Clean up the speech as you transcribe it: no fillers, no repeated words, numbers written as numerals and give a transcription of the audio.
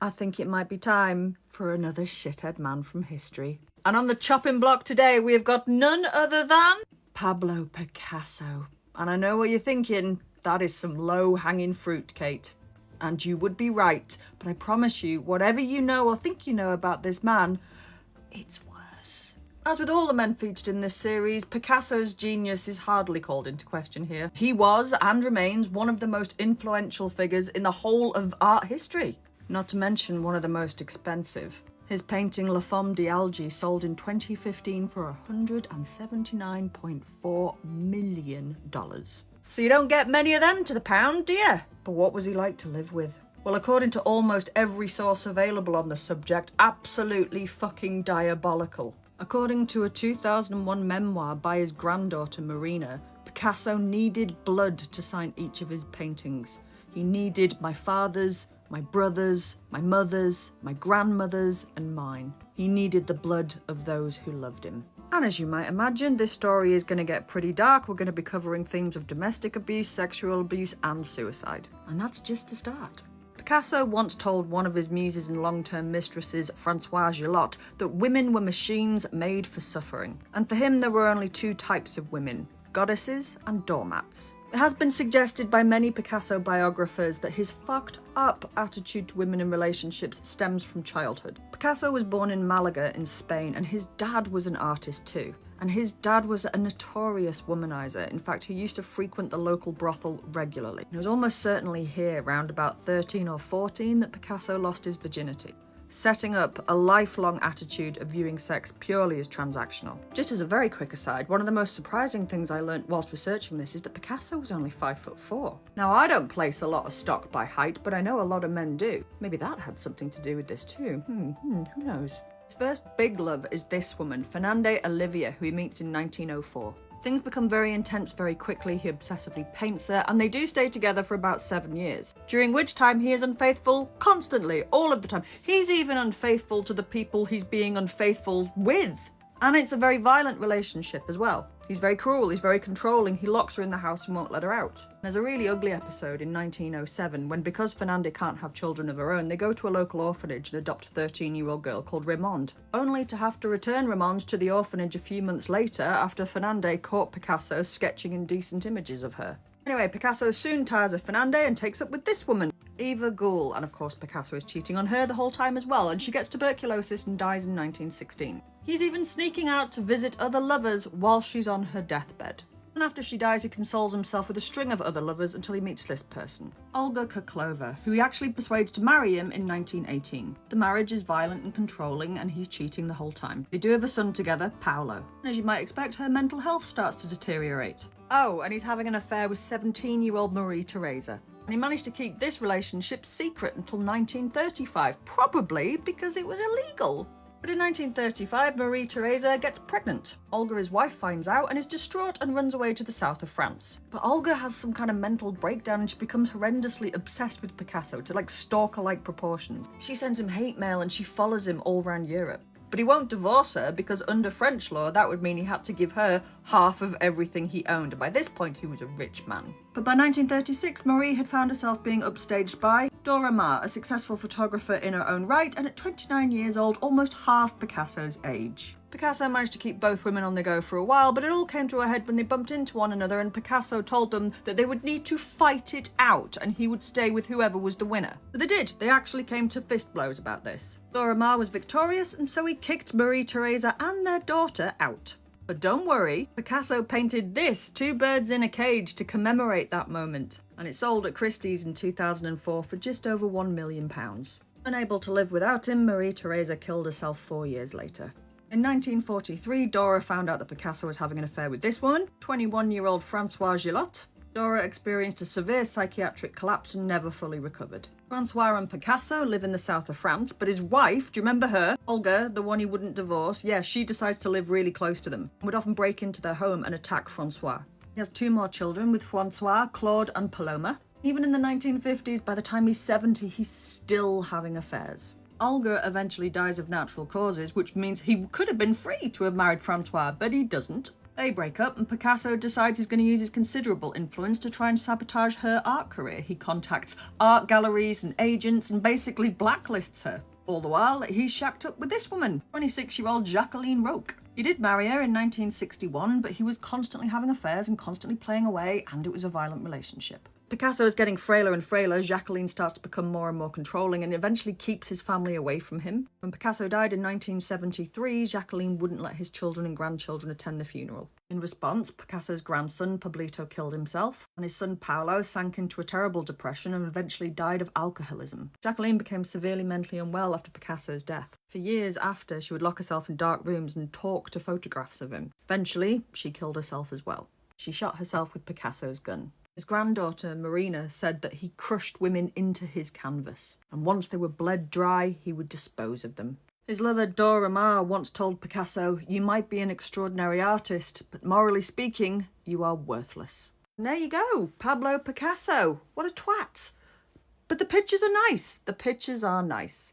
I think it might be time for another shithead man from history. And on the chopping block today, we have got none other than Pablo Picasso. And I know what you're thinking, that is some low-hanging fruit, Kate. And you would be right, but I promise you, whatever you know or think you know about this man, it's worse. As with all the men featured in this series, Picasso's genius is hardly called into question here. He was, and remains, one of the most influential figures in the whole of art history. Not to mention one of the most expensive. His painting La Femme d'Alger sold in 2015 for $179.4 million. So you don't get many of them to the pound, do you? But what was he like to live with? Well, according to almost every source available on the subject, absolutely fucking diabolical. According to a 2001 memoir by his granddaughter Marina, Picasso needed blood to sign each of his paintings. He needed my father's, my brother's, my mother's, my grandmother's, and mine. He needed the blood of those who loved him. And as you might imagine, this story is going to get pretty dark. We're going to be covering themes of domestic abuse, sexual abuse, and suicide. And that's just a start. Picasso once told one of his muses and long-term mistresses, Françoise Gillotte, that women were machines made for suffering. And for him, there were only two types of women, goddesses and doormats. It has been suggested by many Picasso biographers that his fucked up attitude to women in relationships stems from childhood. Picasso was born in Malaga in Spain, and his dad was an artist too. And his dad was a notorious womanizer. In fact, he used to frequent the local brothel regularly. It was almost certainly here, around about 13 or 14, that Picasso lost his virginity, setting up a lifelong attitude of viewing sex purely as transactional. Just as a very quick aside, one of the most surprising things I learnt whilst researching this is that Picasso was only 5'4". Now, I don't place a lot of stock by height, but I know a lot of men do. Maybe that had something to do with this too. Who knows? His first big love is this woman, Fernande Olivia, who he meets in 1904. Things become very intense very quickly. He obsessively paints her, and they do stay together for about 7 years, during which time he is unfaithful constantly, all of the time. He's even unfaithful to the people he's being unfaithful with. And it's a very violent relationship as well. He's very cruel, he's very controlling, he locks her in the house and won't let her out. There's a really ugly episode in 1907 when, because Fernande can't have children of her own, they go to a local orphanage and adopt a 13-year-old girl called Raymonde, only to have to return Raymonde to the orphanage a few months later after Fernande caught Picasso sketching indecent images of her. Anyway, Picasso soon tires of Fernande and takes up with this woman, Eva Goul, and of course Picasso is cheating on her the whole time as well, and she gets tuberculosis and dies in 1916. He's even sneaking out to visit other lovers while she's on her deathbed. And after she dies, he consoles himself with a string of other lovers until he meets this person, Olga Koklova, who he actually persuades to marry him in 1918. The marriage is violent and controlling, and he's cheating the whole time. They do have a son together, Paolo. And as you might expect, her mental health starts to deteriorate. Oh, and he's having an affair with 17-year-old Marie Theresa. And he managed to keep this relationship secret until 1935, probably because it was illegal. But in 1935, Marie Theresa gets pregnant. Olga, his wife, finds out and is distraught and runs away to the south of France. But Olga has some kind of mental breakdown and she becomes horrendously obsessed with Picasso to stalker-like proportions. She sends him hate mail and she follows him all around Europe. But he won't divorce her because under French law, that would mean he had to give her half of everything he owned. And by this point, he was a rich man. But by 1936, Marie had found herself being upstaged by Dora Maar, a successful photographer in her own right, and at 29 years old, almost half Picasso's age. Picasso managed to keep both women on the go for a while, but it all came to a head when they bumped into one another and Picasso told them that they would need to fight it out and he would stay with whoever was the winner. But they did. They actually came to fist blows about this. Dora Maar was victorious, and so he kicked Marie Theresa and their daughter out. But don't worry, Picasso painted this, 2 birds in a cage, to commemorate that moment. And it sold at Christie's in 2004 for just over £1 million. Unable to live without him, Marie Theresa killed herself 4 years later. In 1943, Dora found out that Picasso was having an affair with this woman, 21-year-old Françoise Gillotte. Dora experienced a severe psychiatric collapse and never fully recovered. François and Picasso live in the south of France, but his wife, do you remember her? Olga, the one he wouldn't divorce, yeah, she decides to live really close to them and would often break into their home and attack François. He has 2 more children with François, Claude and Paloma. Even in the 1950s, by the time he's 70, he's still having affairs. Olga eventually dies of natural causes, which means he could have been free to have married François, but he doesn't. They break up and Picasso decides he's going to use his considerable influence to try and sabotage her art career. He contacts art galleries and agents and basically blacklists her. All the while, he's shacked up with this woman, 26-year-old Jacqueline Roque. He did marry her in 1961, but he was constantly having affairs and constantly playing away, and it was a violent relationship. Picasso is getting frailer and frailer. Jacqueline starts to become more and more controlling and eventually keeps his family away from him. When Picasso died in 1973, Jacqueline wouldn't let his children and grandchildren attend the funeral. In response, Picasso's grandson, Pablito, killed himself, and his son, Paolo, sank into a terrible depression and eventually died of alcoholism. Jacqueline became severely mentally unwell after Picasso's death. For years after, she would lock herself in dark rooms and talk to photographs of him. Eventually, she killed herself as well. She shot herself with Picasso's gun. His granddaughter, Marina, said that he crushed women into his canvas, and once they were bled dry, he would dispose of them. His lover, Dora Maar, once told Picasso, "You might be an extraordinary artist, but morally speaking, you are worthless." And there you go, Pablo Picasso. What a twat. But the pictures are nice. The pictures are nice.